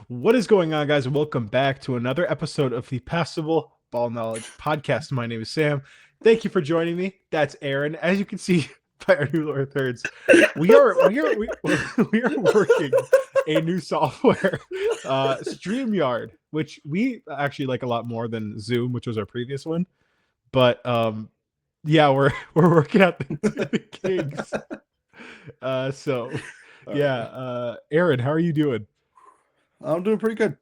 What is going on, guys? And welcome back to another episode of the Passable Ball Knowledge Podcast. My name is Sam. Thank you for joining me. That's Aaron. As you can see by our new lower thirds, we are working a new software, StreamYard, which we actually like a lot more than Zoom, which was our previous one. But yeah, we're working out the kinks. So All yeah, right. Aaron, how are you doing? I'm doing pretty good.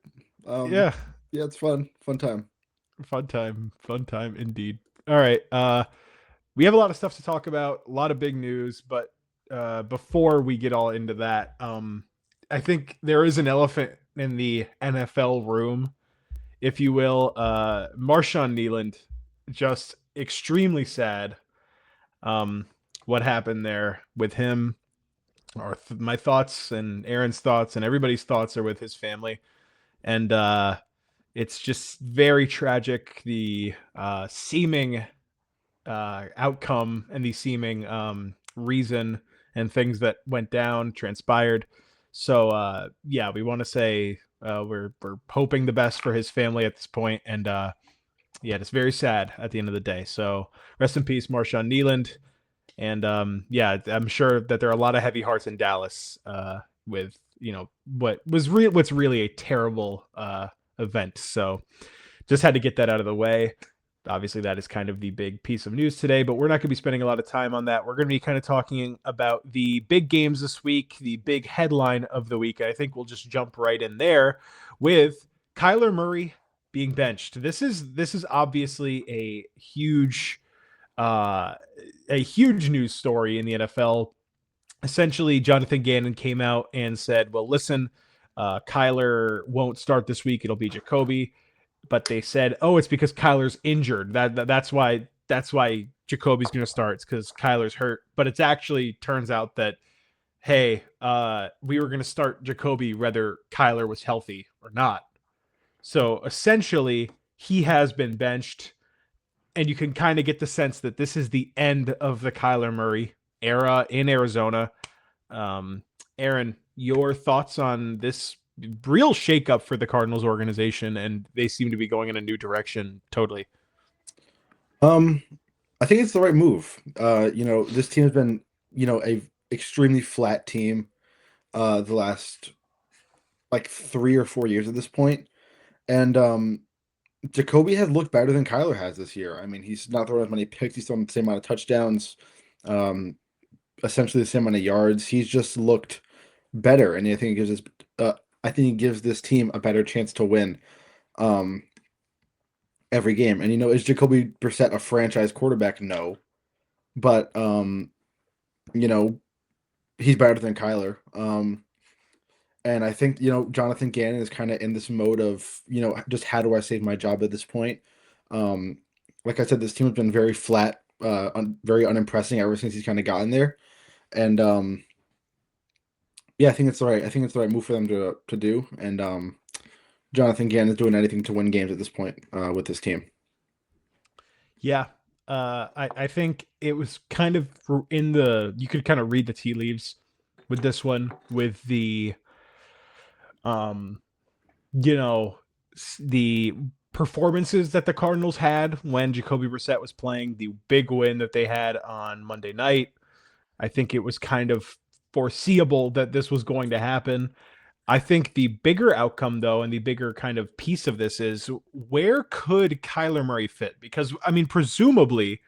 Um, Yeah, yeah, it's fun. Fun time. fun time indeed. All right, we have a lot of stuff to talk about, a lot of big news, but before we get all into that, I think there is an elephant in the NFL room, if you will. Marshawn Nealand, just extremely sad. Um, what happened there with him? My thoughts and Aaron's thoughts and everybody's thoughts are with his family, and it's just very tragic. The seeming outcome and the seeming reason and things that went down transpired. So yeah, we want to say we're hoping the best for his family at this point, and yeah, it's very sad at the end of the day. So rest in peace, Marshawn Nealand. And yeah, I'm sure that there are a lot of heavy hearts in Dallas with what's really a terrible event. So just had to get that out of the way. Obviously, that is kind of the big piece of news today, but we're not going to be spending a lot of time on that. We're going to be kind of talking about the big games this week, the big headline of the week. I think we'll just jump right in there with Kyler Murray being benched. This is obviously uh, a huge news story in the NFL. Essentially, Jonathan Gannon came out and said, "Well, listen, Kyler won't start this week. It'll be Jacoby." But they said, "Oh, it's because Kyler's injured. That's why Jacoby's going to start. It's because Kyler's hurt." But it's actually turns out that hey, we were going to start Jacoby whether Kyler was healthy or not. So essentially, he has been benched, and you can kind of get the sense that this is the end of the Kyler Murray era in Arizona. Aaron, your thoughts on this real shakeup for the Cardinals organization, and they seem to be going in a new direction totally. Um, I think it's the right move. This team has been, a extremely flat team the last like 3 or 4 years at this point. And Jacoby has looked better than Kyler has this year. I mean, he's not throwing as many picks, he's throwing the same amount of touchdowns, um, essentially the same amount of yards. He's just looked better, and I think it gives this team a better chance to win. Um, every game. And is Jacoby Brissett a franchise quarterback? No, but you know, he's better than Kyler. And I think Jonathan Gannon is kind of in this mode of just how do I save my job at this point. Um, like I said, this team has been very flat, very unimpressing ever since he's kind of gotten there. And yeah, I think it's the right move for them to do. And Jonathan Gannon is doing anything to win games at this point with this team. Yeah. I think it was kind of in the you could kind of read the tea leaves with this one with the um you know the performances that the Cardinals had when Jacoby Brissett was playing, the big win that they had on Monday night. I think it was kind of foreseeable that this was going to happen. I think the bigger outcome, though, and the bigger kind of piece of this is where could Kyler Murray fit? Because, I mean, presumably,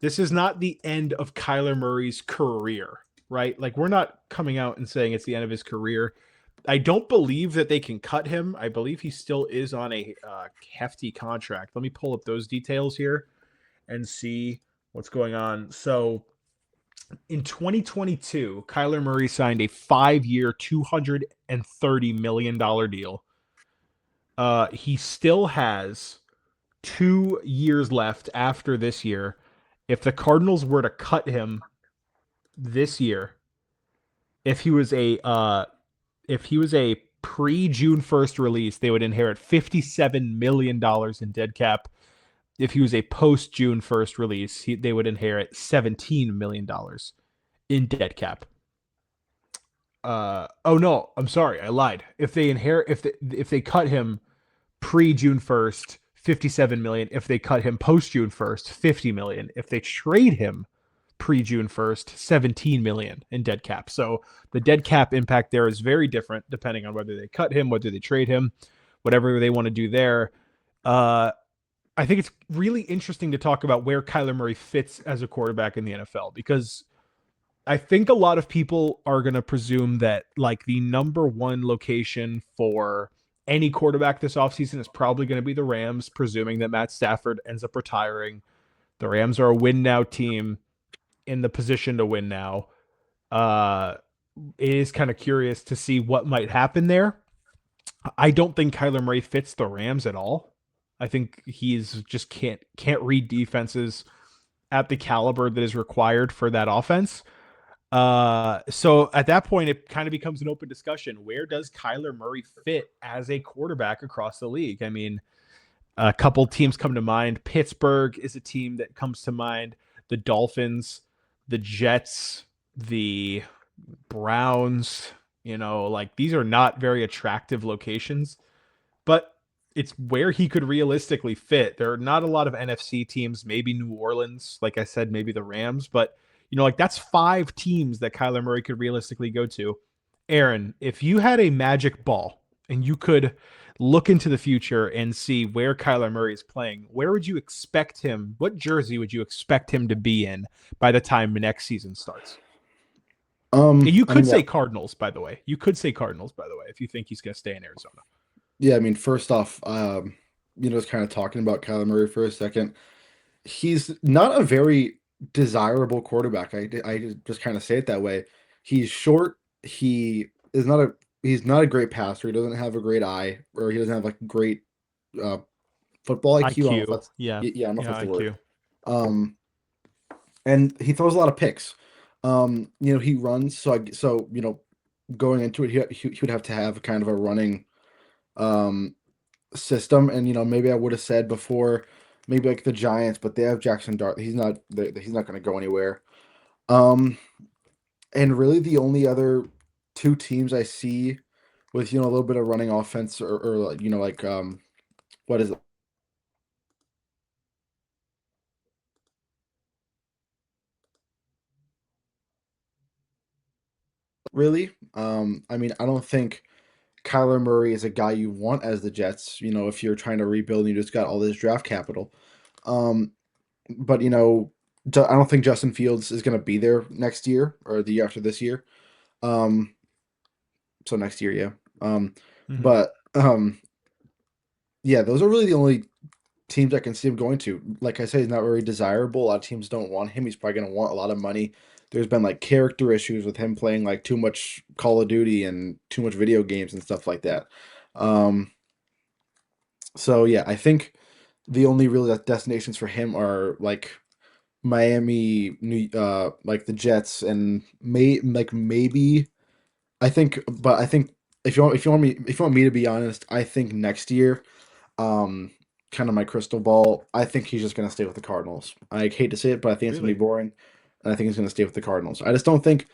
this is not the end of Kyler Murray's career, right? Like, we're not coming out and saying it's the end of his career. I don't believe that they can cut him. I believe he still is on a hefty contract. Let me pull up those details here and see what's going on. So, in 2022, Kyler Murray signed a 5-year, $230 million deal. He still has 2 years left after this year. If the Cardinals were to cut him this year, if he was a pre-June 1st release, they would inherit $57 million in dead cap. If he was a post-June 1st release, they would inherit $17 million in dead cap. Oh no, I'm sorry, I lied. If they cut him pre June 1st, 57 million. If they cut him post June 1st, 50 million. If they trade him pre June 1st, 17 million in dead cap. So the dead cap impact there is very different depending on whether they cut him, whether they trade him, whatever they want to do there. Uh, I think it's really interesting to talk about where Kyler Murray fits as a quarterback in the NFL because I think a lot of people are going to presume that like the number one location for any quarterback this offseason is probably going to be the Rams, presuming that Matt Stafford ends up retiring. The Rams are a win now team in the position to win now. Uh, it is kind of curious to see what might happen there. I don't think Kyler Murray fits the Rams at all. I think he's just can't read defenses at the caliber that is required for that offense. So at that point, it kind of becomes an open discussion. Where does Kyler Murray fit as a quarterback across the league? I mean, a couple teams come to mind. Pittsburgh is a team that comes to mind. The Dolphins, the Jets, the Browns. Like these are not very attractive locations, but it's where he could realistically fit. There are not a lot of NFC teams, maybe New Orleans, like I said, maybe the Rams, but like that's five teams that Kyler Murray could realistically go to. Aaron, if you had a magic ball and you could look into the future and see where Kyler Murray is playing, where would you expect him? What jersey would you expect him to be in by the time the next season starts? And you I could mean, yeah, say Cardinals, by the way. You could say Cardinals, by the way, if you think he's going to stay in Arizona. yeah. I mean, first off, just kind of talking about Kyler Murray for a second. He's not a very desirable quarterback. I just kind of say it that way. He's short. He's not a great passer. He doesn't have a great eye, or he doesn't have like great uh, football IQ. I don't know if IQ, that's yeah, yeah, I don't know if yeah, that's the word. IQ. Um, and he throws a lot of picks. He runs. So going into it, he would have to have kind of a running um system. And maybe I would have said before, maybe like the Giants, but they have Jackson Dart. He's not going to go anywhere. Um, and really the only other two teams I see with a little bit of running offense or like, what is it? Really? I mean, I don't think Kyler Murray is a guy you want as the Jets. If you're trying to rebuild and you just got all this draft capital. Um, but I don't think Justin Fields is going to be there next year or the year after this year. Um, so next year, yeah. Um, Mm-hmm. but yeah, those are really the only teams I can see him going to. Like I say, he's not very desirable. A lot of teams don't want him. He's probably going to want a lot of money. There's been like character issues with him playing like too much Call of Duty and too much video games and stuff like that. Um, so yeah, I think the only real destinations for him are like Miami, like the Jets, and maybe I think if you want me to be honest, I think next year, um, kind of my crystal ball, I think he's just gonna stay with the Cardinals. I hate to say it, but I think it's gonna be Really? boring, and I think he's gonna stay with the Cardinals. I just don't think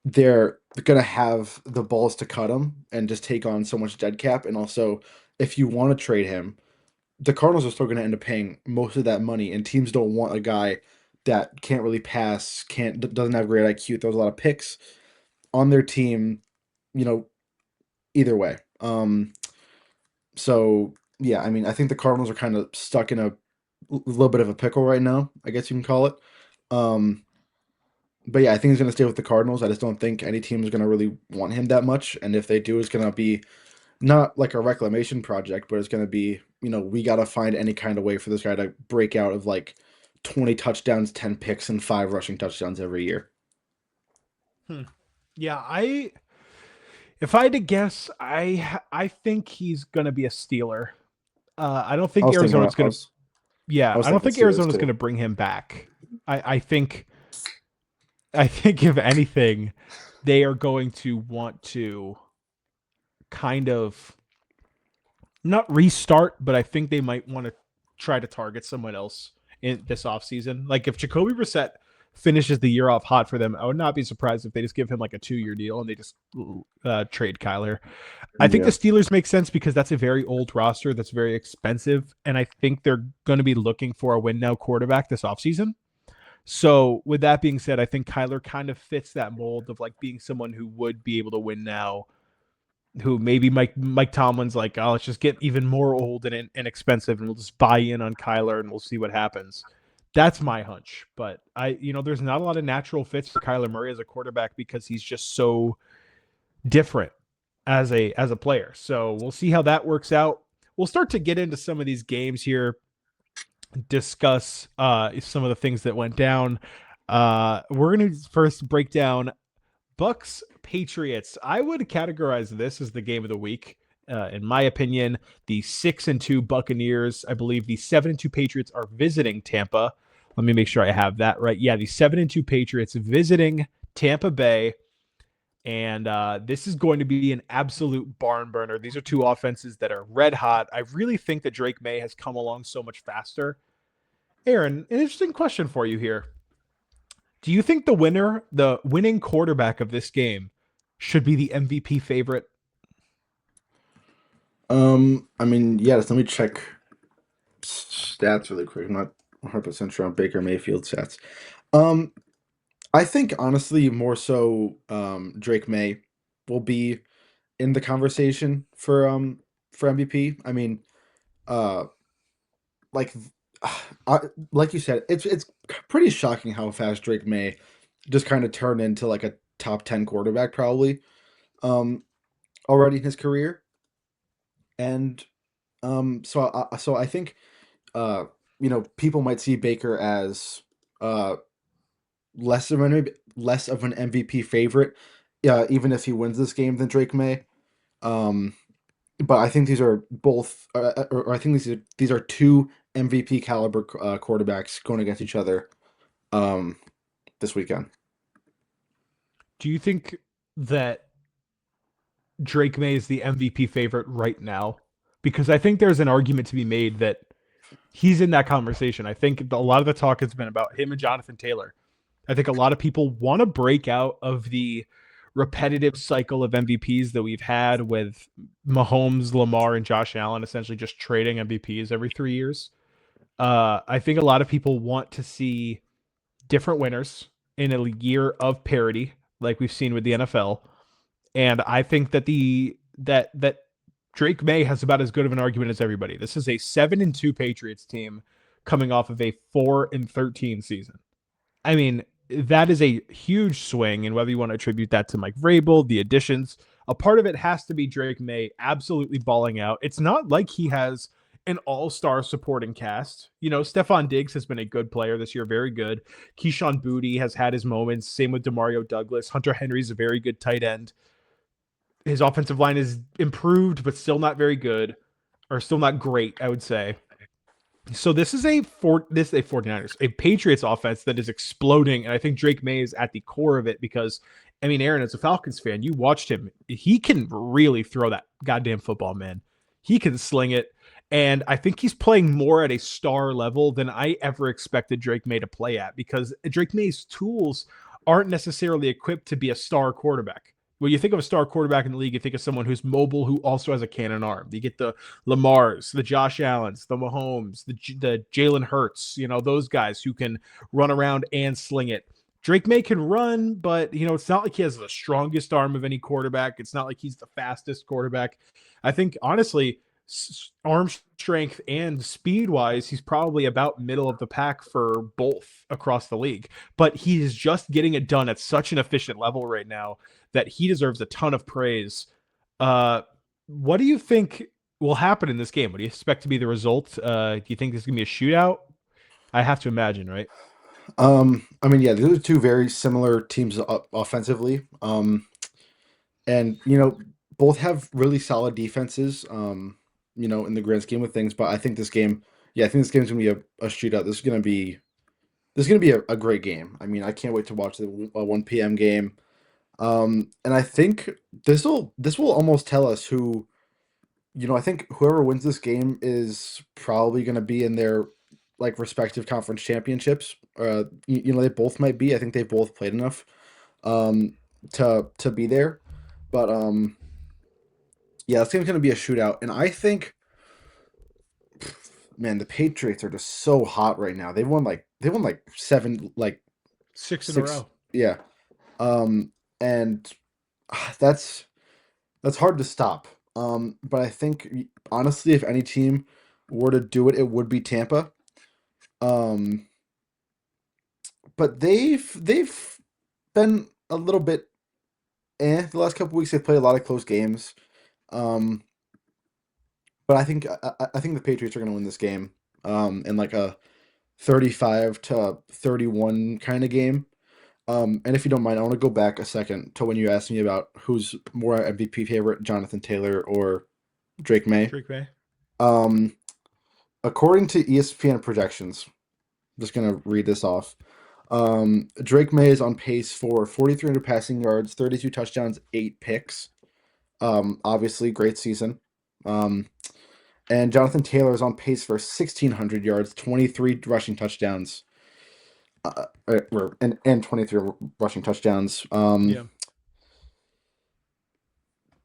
they're gonna have the balls to cut him and just take on so much dead cap. And also, if you want to trade him, the Cardinals are still gonna end up paying most of that money, and teams don't want a guy that can't really pass, doesn't have great IQ, throws a lot of picks on their team. You know, either way. So yeah, I mean, I think the Cardinals are kind of stuck in a little bit of a pickle right now, I guess you can call it. Um, but yeah, I think he's going to stay with the Cardinals. I just don't think any team is going to really want him that much. And if they do, it's going to be not like a reclamation project, but it's going to be, we got to find any kind of way for this guy to break out of like 20 touchdowns, 10 picks, and 5 rushing touchdowns every year. Hmm. Yeah, if I had to guess, I think he's gonna be a Steeler. I don't I think was thinking, Arizona's gonna. I Yeah, was I don't thinking think Steelers Arizona's too. gonna bring him back. I think if anything, they are going to want to kind of not restart, but I think they might want to try to target someone else in this offseason. Like if Jacoby Brissett finishes the year off hot for them, I would not be surprised if they just give him like a 2-year deal and they just trade Kyler. I think the Yeah. Steelers make sense because that's a very old roster that's very expensive, and I think they're going to be looking for a win now quarterback this offseason. So, with that being said, I think Kyler kind of fits that mold of like being someone who would be able to win now, who maybe Mike Tomlin's like, oh, let's just get even more old and expensive, and we'll just buy in on Kyler and we'll see what happens. That's my hunch, but there's not a lot of natural fits for Kyler Murray as a quarterback because he's just so different as a player. So we'll see how that works out. We'll start to get into some of these games here, discuss some of the things that went down. We're going to first break down Bucks Patriots. I would categorize this as the game of the week. In my opinion, the 6-2 Buccaneers, I believe the 7-2 Patriots are visiting Tampa. Let me make sure I have that right. Yeah, the 7-2 Patriots visiting Tampa Bay. And this is going to be an absolute barn burner. These are two offenses that are red hot. I really think that Drake Maye has come along so much faster. Aaron, an interesting question for you here. Do you think the winning quarterback of this game, should be the MVP favorite? I mean, yeah, let me check stats really quick. I'm not 100% sure on Baker Mayfield stats. Um, I think honestly, more so, Drake May will be in the conversation for MVP. I mean, uh, like, I, like you said, it's pretty shocking how fast Drake May just kind of turned into like a top 10 quarterback probably um already in his career. And so I think uh people might see Baker as uh less of an MVP favorite, even if he wins this game, than Drake May. Um, but I think these are both, or I think these are two MVP caliber quarterbacks going against each other um, this weekend. Do you think that Drake May is the MVP favorite right now? Because I think there's an argument to be made that he's in that conversation. I think a lot of the talk has been about him and Jonathan Taylor. I think a lot of people want to break out of the repetitive cycle of MVPs that we've had with Mahomes, Lamar, and Josh Allen essentially just trading MVPs every 3 years. I think a lot of people want to see different winners in a year of parity, like we've seen with the NFL. And I think that that Drake May has about as good of an argument as everybody. This is a 7-2 Patriots team coming off of a 4-13 season. I mean, that is a huge swing, and whether you want to attribute that to Mike Vrabel, the additions, a part of it has to be Drake May absolutely balling out. It's not like he has an all-star supporting cast. Stephon Diggs has been a good player this year, very good. Keyshawn Boutte has had his moments. Same with Demario Douglas. Hunter Henry's a very good tight end. His offensive line is improved, but still not very good, or still not great, I would say. So this is a 49ers, a Patriots offense that is exploding, and I think Drake May is at the core of it because, I mean, Aaron, as a Falcons fan, you watched him. He can really throw that goddamn football, man. He can sling it, and I think he's playing more at a star level than I ever expected Drake May to play at because Drake May's tools aren't necessarily equipped to be a star quarterback. When you think of a star quarterback in the league, you think of someone who's mobile, who also has a cannon arm. You get the Lamars, the Josh Allens, the Mahomes, the Jalen Hurts, those guys who can run around and sling it. Drake May can run, but it's not like he has the strongest arm of any quarterback. It's not like he's the fastest quarterback. I think honestly, arm strength and speed wise, he's probably about middle of the pack for both across the league. But he is just getting it done at such an efficient level right now that he deserves a ton of praise. What do you think will happen in this game? What do you expect to be the result? Do you think this is gonna be a shootout? I have to imagine, right? I mean, yeah, these are two very similar teams offensively. And both have really solid defenses. In the grand scheme of things, but I think this game, yeah, I think this game's gonna be a shootout. This is gonna be a great game. I mean, I can't wait to watch the 1 p.m. game. And I think this will almost tell us I think whoever wins this game is probably gonna be in there like respective conference championships. They both might be. I think they both played enough um, to be there. But yeah, this game's gonna be a shootout, and I think, man, the Patriots are just so hot right now. They won like seven, like 6 in a row. six, yeah. And that's that's hard to stop. But I think honestly, if any team were to do it, it would be Tampa. Um, but they've been a little bit the last couple weeks. They've played a lot of close games. Um, but I think the Patriots are going to win this game. In like a 35-31 kind of game. And if you don't mind, I want to go back a second to when you asked me about who's more MVP favorite, Jonathan Taylor or Drake May. Drake May. Um, According to ESPN projections, I'm just gonna read this off. Drake May is on pace for 4,300 passing yards, 32 touchdowns, 8 picks. Obviously, great season. Um, and Jonathan Taylor is on pace for 1,600 yards, 23 rushing touchdowns, and 23 rushing touchdowns. Yeah.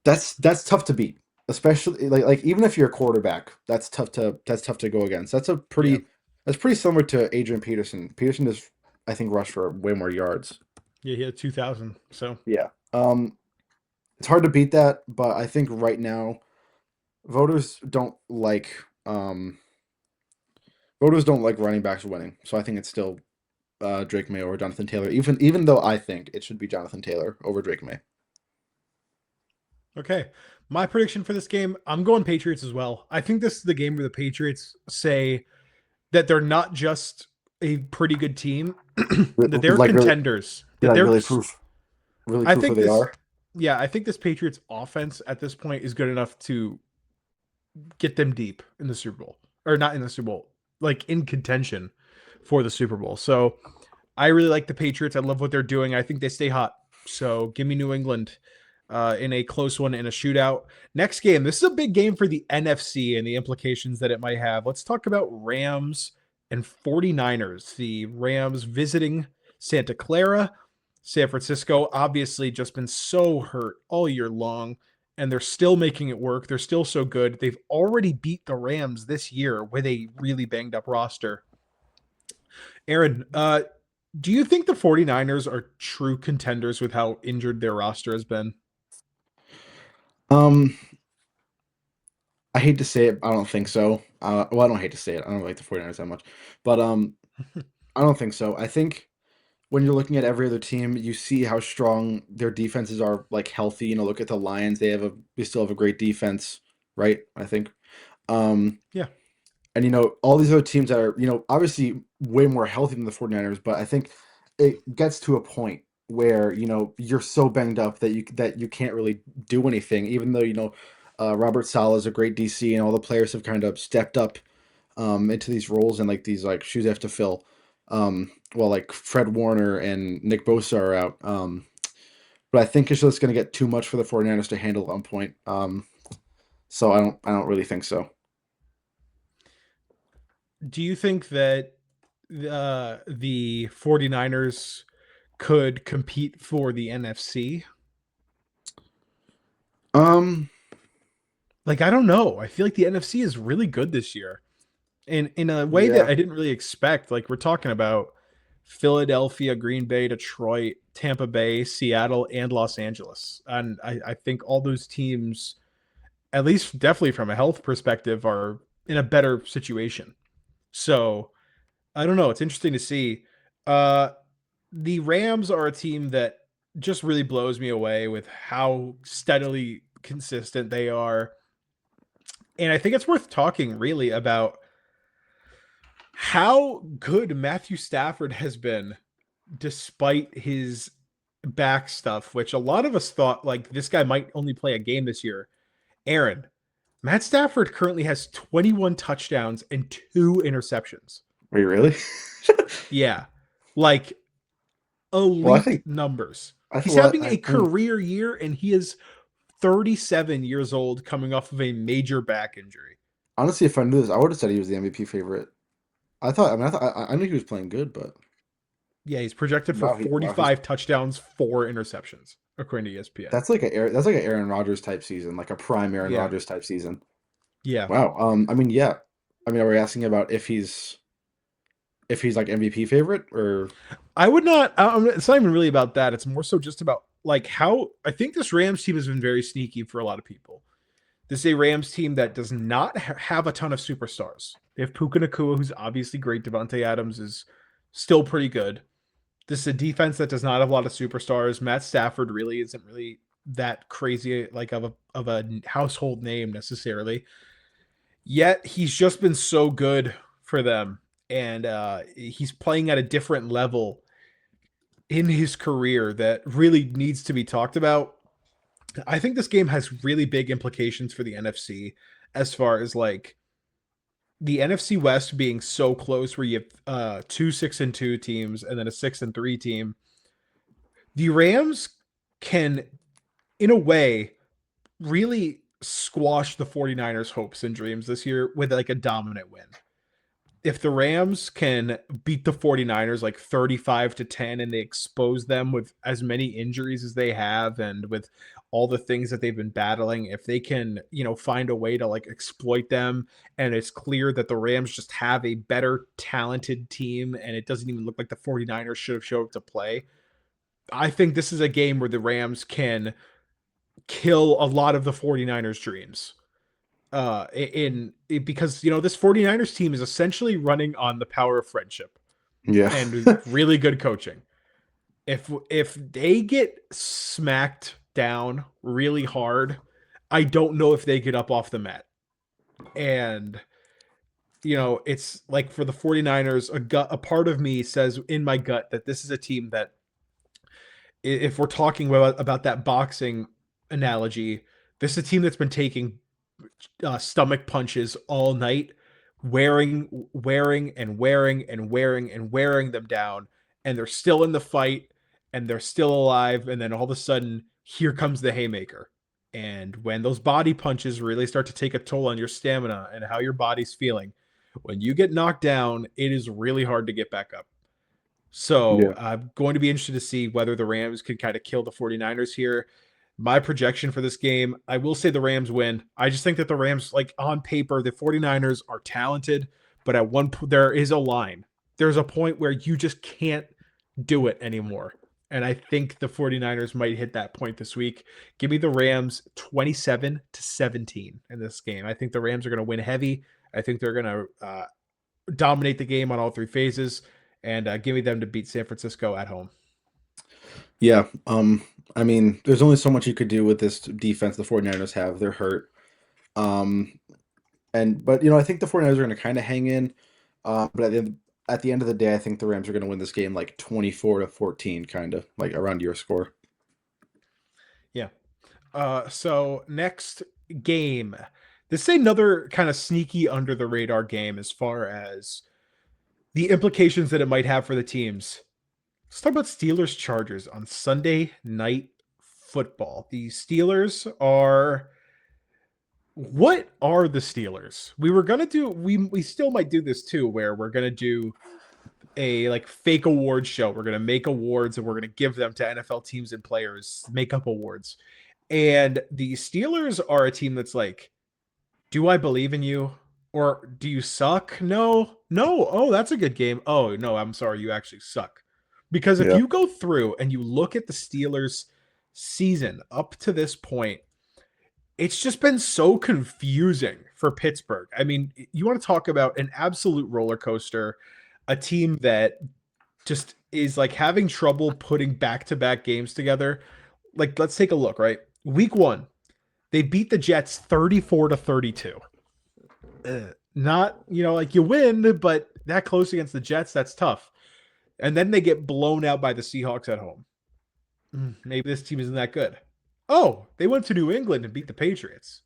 That's tough to beat, especially like even if you're a quarterback, that's tough to go against. Yeah. That's pretty similar to Adrian Peterson. Peterson is, I think, rushed for way more yards. Yeah, he had 2,000. So, Yeah. It's hard to beat that, but I think right now voters don't like um voters don't like running backs winning. So I think it's still Drake May or Jonathan Taylor, even though I think it should be Jonathan Taylor over Drake May. okay. My prediction for this game, I'm going Patriots as well. I think this is the game where the Patriots say that they're not just a pretty good team, that they're Like really, contenders. yeah, That like they're really I prove who think they this are. yeah, I think this Patriots offense at this point is good enough to get them deep in the Super Bowl. Or not in the Super Bowl, like in contention for the Super Bowl. So I really like the Patriots. I love what they're doing. I think they stay hot. So give me New England in a close one in a shootout. Next game. This is a big game for the NFC and the implications that it might have. Let's talk about Rams and 49ers. The Rams visiting Santa Clara. San Francisco obviously just been so hurt all year long, and they're still making it work. They're still so good. They've already beat the Rams this year with a really banged up roster. Aaron, do you think the 49ers are true contenders with how injured their roster has been? Um, I hate to say it, I don't think so. Well, I don't hate to say it. I don't like the 49ers that much. But I don't think so. I think when you're looking at every other team, you see how strong their defenses are, like healthy. Look at the Lions. They still have a great defense, right? I think. Um, Yeah. and all these other teams that are, obviously way more healthy than the 49ers, but I think it gets to a point where, you're so banged up that you can't really do anything, even though, Robert Saleh is a great DC and all the players have kind of stepped up into these roles and like these like shoes they have to fill. Well, like Fred Warner and Nick Bosa are out. But I think it's just going to get too much for the 49ers to handle at one point. So I don't really think so. Do you think that the 49ers could compete for the NFC? Um, Like, I don't know. I feel like the NFC is really good this year. And in a way that yeah. I didn't really expect. Like, we're talking about Philadelphia, Green Bay, Detroit, Tampa Bay, Seattle, and Los Angeles. And I think all those teams, at least definitely from a health perspective, are in a better situation. So I don't know. It's interesting to see. Uh, the Rams are a team that just really blows me away with how steadily consistent they are. And I think it's worth talking really about how good Matthew Stafford has been despite his back stuff, which a lot of us thought like this guy might only play a game this year. Aaron, Matt Stafford currently has 21 touchdowns and 2 interceptions. Are you really? Yeah. Like Well, I elite think numbers. I He's think well, having a I mean, career year and he is 37 years old coming off of a major back injury. honestly, if I knew this, I would have said he was the MVP favorite. I knew he was playing good, but Yeah, he's projected for he's 45 touchdowns, 4 interceptions, according to ESPN. that's like an Aaron Rodgers type season, like a prime Aaron Yeah. Rodgers type season. Yeah. Wow. I mean, yeah. I mean, are we asking about if he's like MVP favorite or I would not. It's not even really about that. It's more so just about like how I think this Rams team has been very sneaky for a lot of people. This is a Rams team that does not have a ton of superstars. They have Puka Nakua, who's obviously great. Devontae Adams is still pretty good. This is a defense that does not have a lot of superstars. Matt Stafford really isn't really that crazy like of a household name necessarily. Yet he's just been so good for them, and he's playing at a different level in his career that really needs to be talked about. I think this game has really big implications for the NFC as far as like the NFC West being so close where you have 2 6-2 teams and then a 6-3 team. The Rams can, in a way, really squash the 49ers' hopes and dreams this year with like a dominant win. If the Rams can beat the 49ers like 35-10 and they expose them with as many injuries as they have and with all the things that they've been battling, if they can, find a way to like exploit them and it's clear that the Rams just have a better talented team and it doesn't even look like the 49ers should have showed up to play, I think this is a game where the Rams can kill a lot of the 49ers dreams because this 49ers team is essentially running on the power of friendship yeah. and really good coaching. If they get smacked down really hard, I don't know if they get up off the mat. And it's like for the 49ers, a part of me says in my gut that this is a team that, if we're talking about that boxing analogy, this is a team that's been taking stomach punches all night, wearing them down, and they're still in the fight, and they're still alive, and then all of a sudden, here comes the haymaker. And when those body punches really start to take a toll on your stamina and how your body's feeling, when you get knocked down, it is really hard to get back up. So Yeah. I'm going to be interested to see whether the Rams can kind of kill the 49ers here. My projection for this game, I will say the Rams win. I just think that the Rams, like on paper, the 49ers are talented, but at one point, there is a line. There's a point where you just can't do it anymore. And I think the 49ers might hit that point this week. Give me the Rams 27-17 in this game. I think the Rams are going to win heavy. I think they're going to dominate the game on all three phases, and give me them to beat San Francisco at home. Yeah. I mean, there's only so much you could do with this defense the 49ers have. They're hurt. Um, but I think the 49ers are going to kind of hang in. But at the end of the day, I think the Rams are going to win this game like 24-14, kind of like around your score. Yeah. So next game. This is another kind of sneaky under the radar game as far as the implications that it might have for the teams. Let's talk about Steelers Chargers on Sunday Night Football. The Steelers are. What are the Steelers? We were gonna do. We still might do this too, where we're gonna do a like fake awards show. We're gonna make awards and we're gonna give them to NFL teams and players, make up awards. And the Steelers are a team that's like, do I believe in you? Or do you suck? No, no. Oh, that's a good game. Oh, no, I'm sorry. You actually suck. Because if Yeah. you go through and you look at the Steelers' season up to this point, it's just been so confusing for Pittsburgh. I mean, you want to talk about an absolute roller coaster, a team that just is like having trouble putting back to back games together. Like, let's take a look, right? Week 1, they beat the Jets 34-32. Not, like you win, but that close against the Jets, that's tough. And then they get blown out by the Seahawks at home. Maybe this team isn't that good. Oh, they went to New England and beat the Patriots.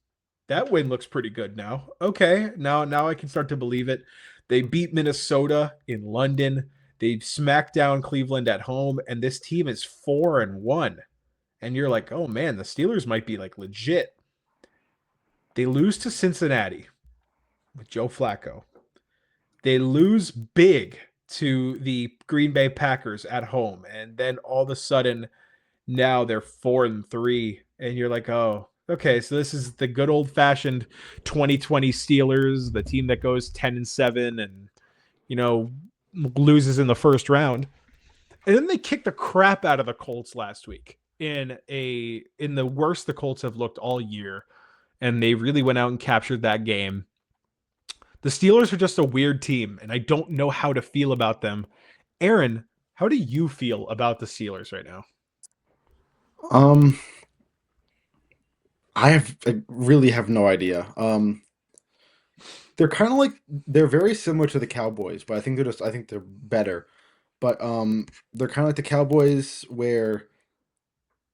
That win looks pretty good now. Okay, now I can start to believe it. They beat Minnesota in London. They smacked down Cleveland at home, and this team is 4-1. And you're like, oh man, the Steelers might be like legit. They lose to Cincinnati with Joe Flacco. They lose big to the Green Bay Packers at home, and then all of a sudden now they're 4-3, and you're like, oh, okay, so this is the good old fashioned 2020 Steelers, the team that goes 10-7 and you know loses in the first round. And then they kicked the crap out of the Colts last week in the worst the Colts have looked all year, and they really went out and captured that game. The Steelers are just a weird team, and I don't know how to feel about them. Aaron, how do you feel about the Steelers right now? Um, I really have no idea. They're kind of like they're very similar to the Cowboys, but I think they're better. But they're kind of like the Cowboys where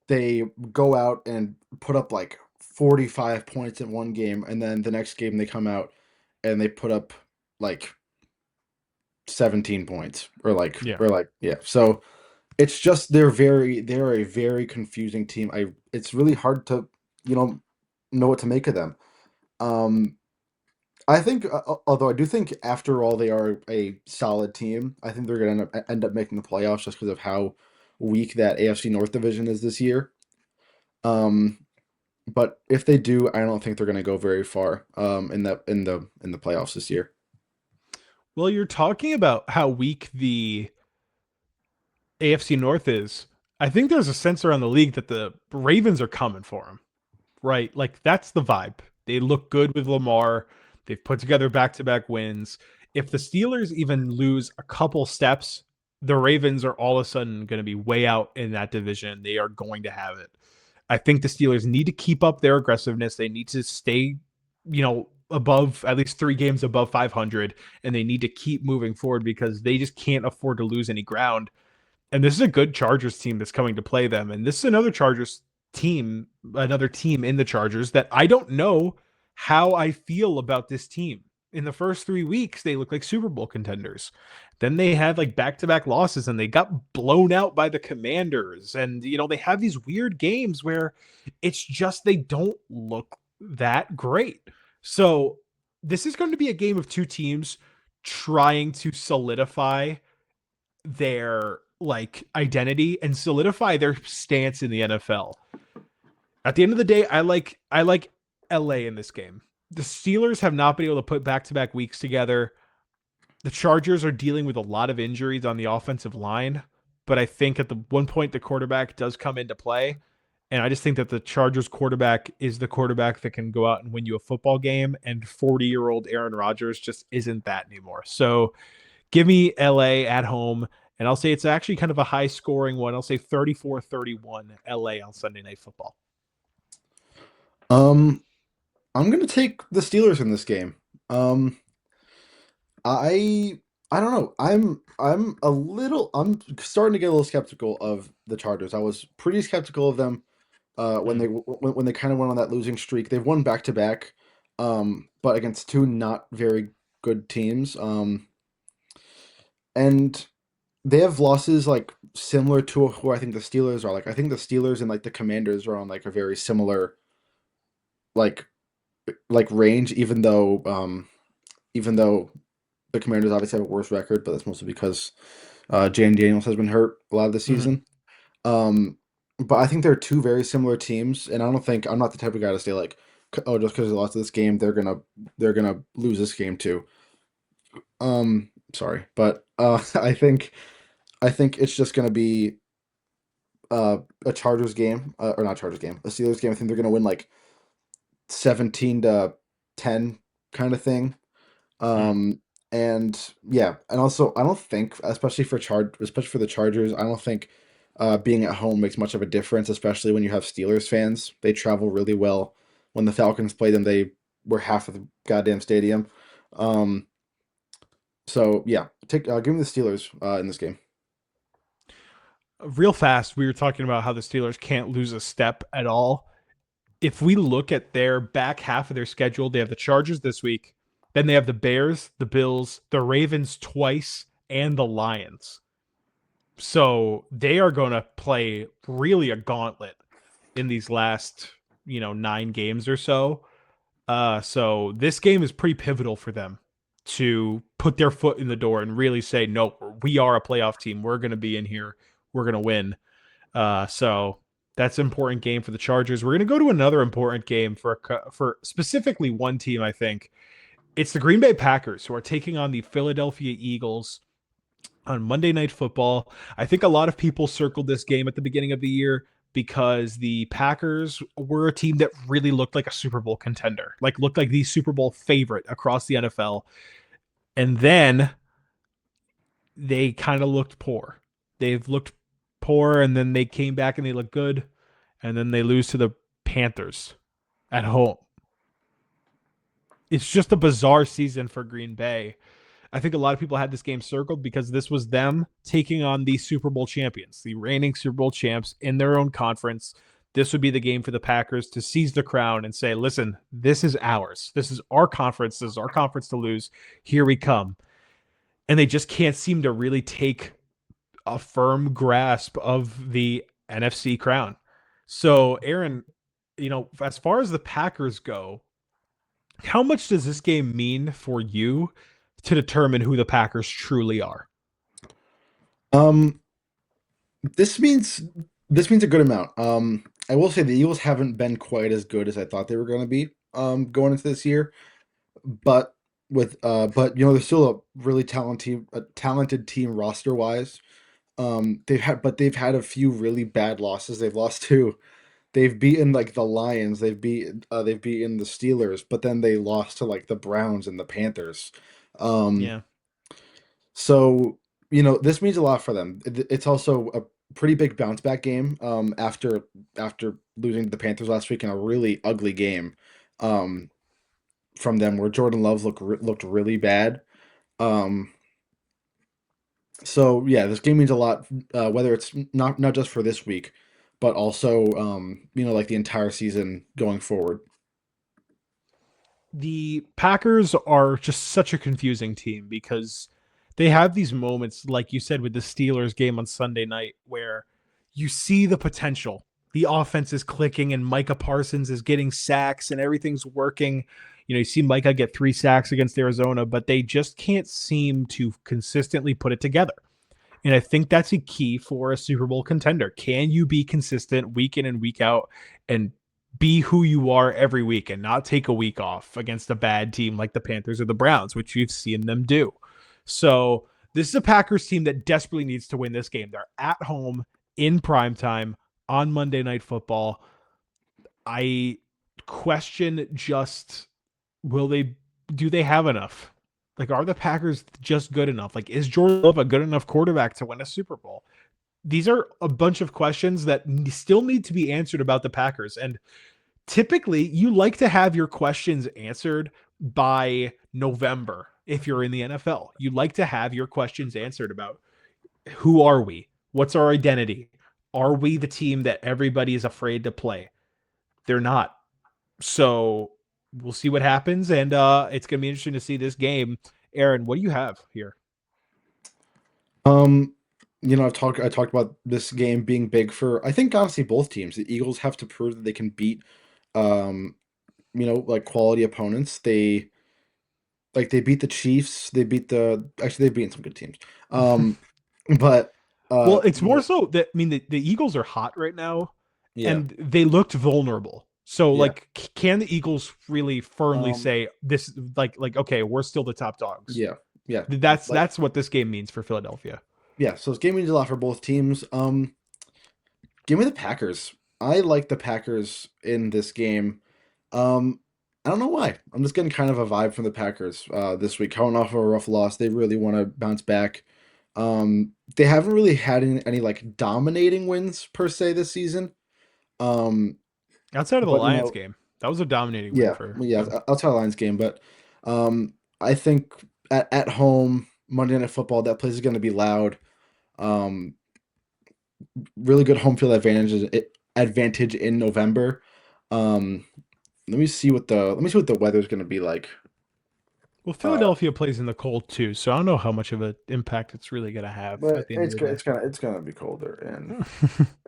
they go out and put up like 45 points in one game, and then the next game they come out and they put up like 17 points Yeah. yeah. So it's just they're a very confusing team. It's really hard to you know what to make of them. Um, I think although I do think after all they are a solid team. I think they're going to end up making the playoffs just because of how weak that AFC North division is this year. Um, but if they do, I don't think they're going to go very far in the playoffs this year. Well, you're talking about how weak the AFC North is. I think there's a sense around the league that the Ravens are coming for them, right? Like that's the vibe. They look good with Lamar. They've put together back-to-back wins. If the Steelers even lose a couple steps, the Ravens are all of a sudden going to be way out in that division. They are going to have it. I think the Steelers need to keep up their aggressiveness. They need to stay, above at least 3 games above 500, and they need to keep moving forward because they just can't afford to lose any ground. And this is a good Chargers team that's coming to play them. And this is another team in the Chargers that I don't know how I feel about this team. In the first 3 weeks, they look like Super Bowl contenders. Then they had like back to back losses and they got blown out by the Commanders. And, they have these weird games where it's just they don't look that great. So this is going to be a game of two teams trying to solidify their like identity and solidify their stance in the NFL. At the end of the day, I like LA in this game. The Steelers have not been able to put back-to-back weeks together. The Chargers are dealing with a lot of injuries on the offensive line, but I think at the one point the quarterback does come into play. And I just think that the Chargers quarterback is the quarterback that can go out and win you a football game, and 40-year-old Aaron Rodgers just isn't that anymore. So give me LA at home, and I'll say it's actually kind of a high scoring one. I'll say 34-31 LA on Sunday Night Football. Um, I'm gonna take the Steelers in this game. Um, I don't know. I'm starting to get a little skeptical of the Chargers. I was pretty skeptical of them when Mm. they kind of went on that losing streak. They've won back to back, but against two not very good teams. And they have losses like similar to who I think the Steelers are. Like I think the Steelers and like the Commanders are on like a very similar like range, even though the Commanders obviously have a worse record, but that's mostly because Jane Daniels has been hurt a lot of the Mm-hmm. season. Um, but I think they're two very similar teams, and I'm not the type of guy to say like, oh, just because they lost this game, they're gonna lose this game too. Sorry, but I think it's just gonna be a Chargers game, or not Chargers game, a Steelers game. I think they're gonna win like 17-10 kind of thing. Mm. And yeah, and also I don't think, especially for the Chargers, I don't think being at home makes much of a difference, especially when you have Steelers fans. They travel really well. When the Falcons played them, they were half of the goddamn stadium. Um, so yeah, give me the Steelers in this game. Real fast, we were talking about how the Steelers can't lose a step at all. If we look at their back half of their schedule, they have the Chargers this week, then they have the Bears, the Bills, the Ravens twice, and the Lions. So they are going to play really a gauntlet in these last, 9 games or so. So this game is pretty pivotal for them. to put their foot in the door and really say, no, we are a playoff team. We're going to be in here. We're going to win. So that's an important game for the Chargers. We're going to go to another important game for specifically one team, I think. It's the Green Bay Packers, who are taking on the Philadelphia Eagles on Monday Night Football. I think a lot of people circled this game at the beginning of the year because the Packers were a team that really looked like a Super Bowl contender, like looked like the Super Bowl favorite across the NFL. And then they kind of looked poor. They've looked poor, and then they came back and they look good, and then they lose to the Panthers at home. It's just a bizarre season for Green Bay. I think a lot of people had this game circled because this was them taking on the Super Bowl champions, the reigning Super Bowl champs in their own conference. This would be the game for the Packers to seize the crown and say, listen, this is ours. This is our conference. This is our conference to lose. Here we come. And they just can't seem to really take a firm grasp of the NFC crown. So, Aaron, as far as the Packers go, how much does this game mean for you to determine who the Packers truly are? Um, this means a good amount. I will say the Eagles haven't been quite as good as I thought they were going to be going into this year, but they're still a really talented team roster wise. They've had a few really bad losses. They've beaten like the Lions, they've beaten the Steelers, but then they lost to like the Browns and the Panthers. Um, Yeah. so this means a lot for them. It's also a pretty big bounce back game after losing to the Panthers last week in a really ugly game from them where Jordan Love looked really bad. Um, so yeah, this game means a lot, whether it's not just for this week, but also like the entire season going forward. The Packers are just such a confusing team because they have these moments, like you said, with the Steelers game on Sunday night, where you see the potential. The offense is clicking, and Micah Parsons is getting sacks, and everything's working. You see Micah get 3 sacks against Arizona, but they just can't seem to consistently put it together. And I think that's a key for a Super Bowl contender. Can you be consistent week in and week out and be who you are every week and not take a week off against a bad team like the Panthers or the Browns, which you've seen them do? So this is a Packers team that desperately needs to win this game. They're at home in prime time on Monday Night Football. I question just do they have enough? Like, are the Packers just good enough? Like, is Jordan Love a good enough quarterback to win a Super Bowl? These are a bunch of questions that still need to be answered about the Packers. And typically, you like to have your questions answered by November if you're in the NFL. You like to have your questions answered about who are we? What's our identity? Are we the team that everybody is afraid to play? They're not. So we'll see what happens, and it's going to be interesting to see this game. Aaron, what do you have here? Um, I talked about this game being big for I think honestly both teams. The Eagles have to prove that they can beat um, like quality opponents. They beat the Chiefs. They've beaten some good teams. But Well, it's more so that the Eagles are hot right now, yeah, and they looked vulnerable. So yeah. like, can the Eagles really firmly Um, say this? Like okay, we're still the top dogs. yeah, yeah. Like That's what this game means for Philadelphia. yeah. So this game means a lot for both teams. Give me the Packers. I like the Packers in this game. Um, I don't know why. I'm just getting kind of a vibe from the Packers this week. Coming off of a rough loss, they really want to bounce back. They haven't really had any like dominating wins per se this season. Um, Outside of the but Lions game, that was a dominating win yeah, for yeah, them. outside the Lions game, but I think at home Monday Night Football that place is going to be loud. Um, really good home field advantage in November. Um, let me see what the weather's going to be like. Well, Uh, Philadelphia plays in the cold too, so I don't know how much of an impact it's really going to have but at the end of the day. it's gonna be colder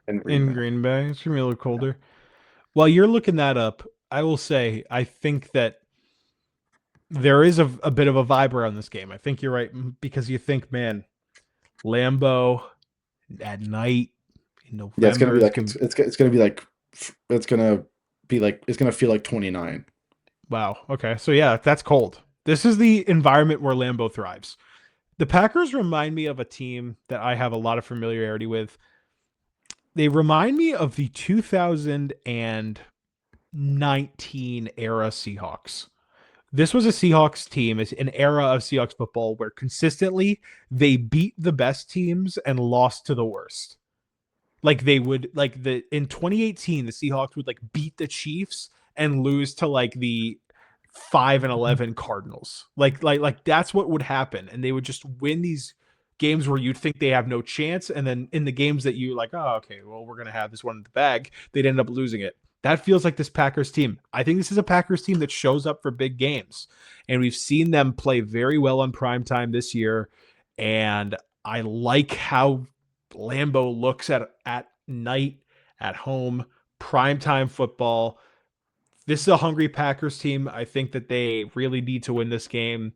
in Green In Bay. Green Bay, it's gonna be a little colder. While you're looking that up, I will say I think that there is a bit of a vibe around this game. I think you're right because you think, man, Lambeau at night in Yeah, it's gonna November be is like going to it's gonna be like it's gonna be like it's gonna feel like 29. wow. Okay. So yeah, that's cold. This is the environment where Lambeau thrives. The Packers remind me of a team that I have a lot of familiarity with. They remind me of the 2019 era Seahawks. This was a Seahawks team, it's an era of Seahawks football where consistently they beat the best teams and lost to the worst. Like they would like the in 2018 the Seahawks would like beat the Chiefs and lose to like the 5-11 Cardinals. Like that's what would happen, and they would just win these games where you'd think they have no chance, and then in the games that you like, oh okay, well we're gonna have this one in the bag, they'd end up losing it. That feels like this Packers team. I think this is a Packers team that shows up for big games, and we've seen them play very well on prime time this year. And I like how Lambeau looks at night at home, primetime football. This is a hungry Packers team. I think that they really need to win this game.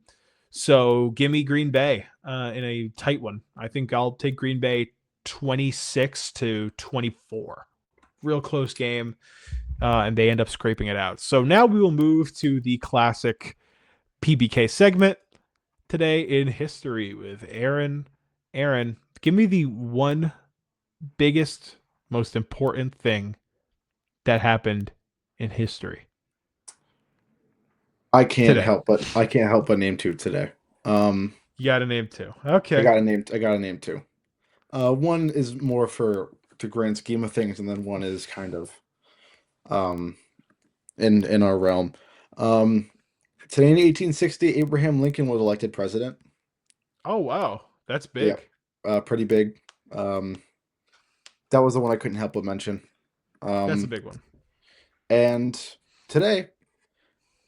So give me Green Bay in a tight one. I think I'll take Green Bay 26-24. Real close game, and they end up scraping it out. So now we will move to the classic PBK segment today in history with Aaron. Aaron, give me the one biggest, most important thing that happened in history today. I can't help but name two today. You got to name two. I Okay. gotta name two. One is more for the grand scheme of things, and then one is kind of um in our realm. Um, Today in 1860, Abraham Lincoln was elected president. Oh wow, that's Yeah, big. pretty big. Um, that was the one I couldn't help but mention. That's a Um, big one. and today,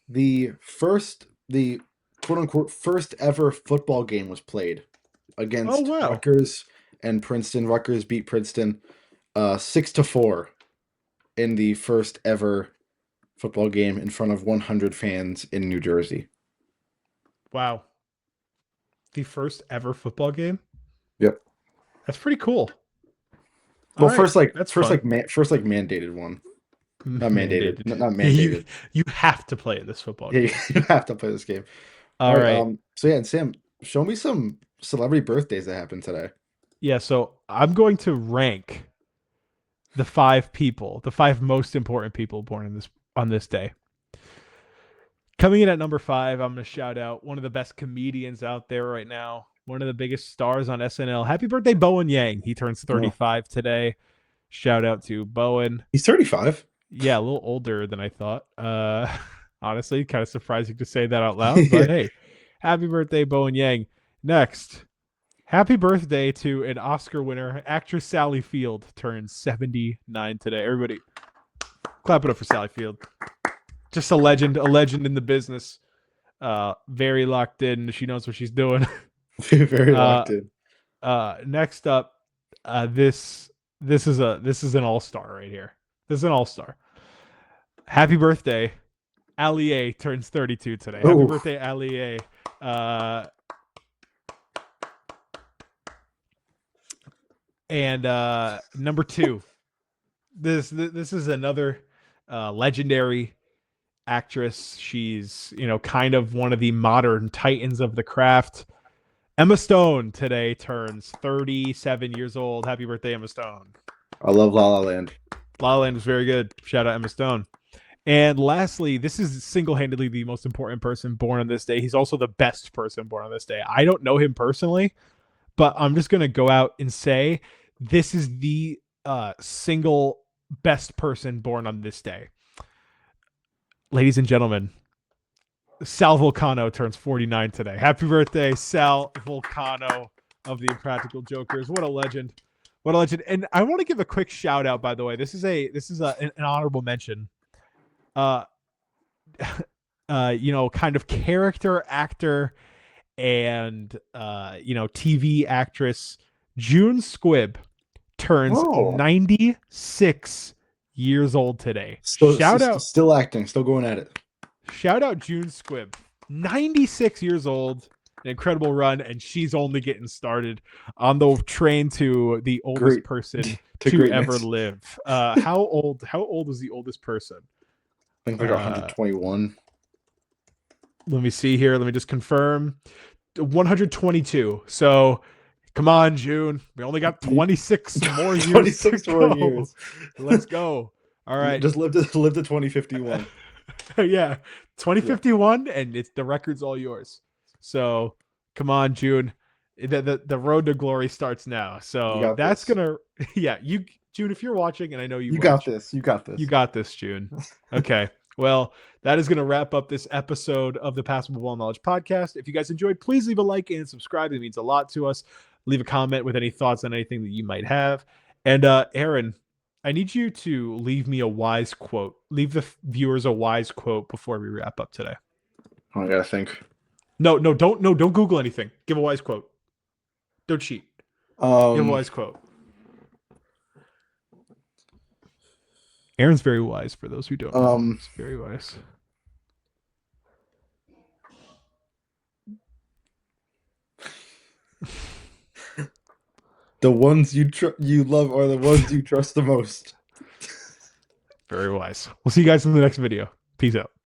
the quote unquote first ever football game was played Oh against wow. Rutgers and Princeton. Rutgers beat Princeton 6-4 in the first ever football game in front of 100 fans in New Jersey. Wow. The first ever football game? Yep. That's pretty cool. All Well, right. That's fun. first like mandated one. Not mandated. Mandated. Not Yeah, you mandated. you have to play in this football Yeah, game. you have to play this game. All All right. right. So yeah, and Sam, show me some celebrity birthdays that happened today. Yeah, so I'm going to rank the five people, the five most important people born in this on this day. Coming in at number 5, I'm going to shout out one of the best comedians out there right now, one of the biggest stars on SNL. Happy birthday, Bowen Yang. He turns Oh, 35 today. Shout out to Bowen. he's 35. Yeah, a little older than I thought. Honestly, kind of surprising to say that out loud, but hey, happy birthday, Bowen Yang. Next, happy birthday to an Oscar winner. Actress Sally Field turns 79 today. Everybody, clap it up for Sally Field. Just a legend in the business. Very locked in. She knows what she's doing. Very uh, locked in. Next up, this is an all-star right here. This is an all-star. Happy birthday, Ali A turns 32 today. Happy Oh, birthday, Ali A. And number 2, this is another legendary actress. She's, kind of one of the modern titans of the craft. Emma Stone today turns 37 years old. Happy birthday, Emma Stone. I love La La Land. La La Land was very good. Shout out Emma Stone. And lastly, this is single-handedly the most important person born on this day. He's also the best person born on this day. I don't know him personally, but I'm just going to go out and say this is the single best person born on this day. Ladies and gentlemen, Sal Vulcano turns 49 today. Happy birthday, Sal Vulcano of the Impractical Jokers. What a legend. What a legend. And I want to give a quick shout out, by the way. This is an honorable mention. Kind of character actor and TV actress June Squibb turns Oh, 96 years old today. still acting, still going at it. Shout out June Squibb. 96 years old, an incredible run, and she's only getting started on the train to the oldest Great person to to ever greatness. live. How old is the oldest person? I think like Uh, 121. let me see here. Let me just confirm. 122. So come on, June. We only got 26 more years to 26 more go. years. Let's go. All right. Just live to 2051. Yeah. Yeah. 2051, and it's the record's all yours. So come on, June. The road to glory starts now. You So got that's this. gonna yeah, you June, if you're watching, and I know you You got watch, this. You got you this. got this, June. Okay. Well, that is going to wrap up this episode of the Passable Ball Knowledge podcast. If you guys enjoyed, please leave a like and subscribe. It means a lot to us. Leave a comment with any thoughts on anything that you might have. And Aaron, I need you to leave me a wise quote. Leave the viewers a wise quote before we wrap up today. Oh, I gotta think. No, don't Google anything. Give a wise quote. Don't cheat. Give a Um, wise quote. Aaron's very wise. For those who don't know, um, he's very wise. the ones you love are the ones you trust the most. Very wise. We'll see you guys in the next video. Peace out.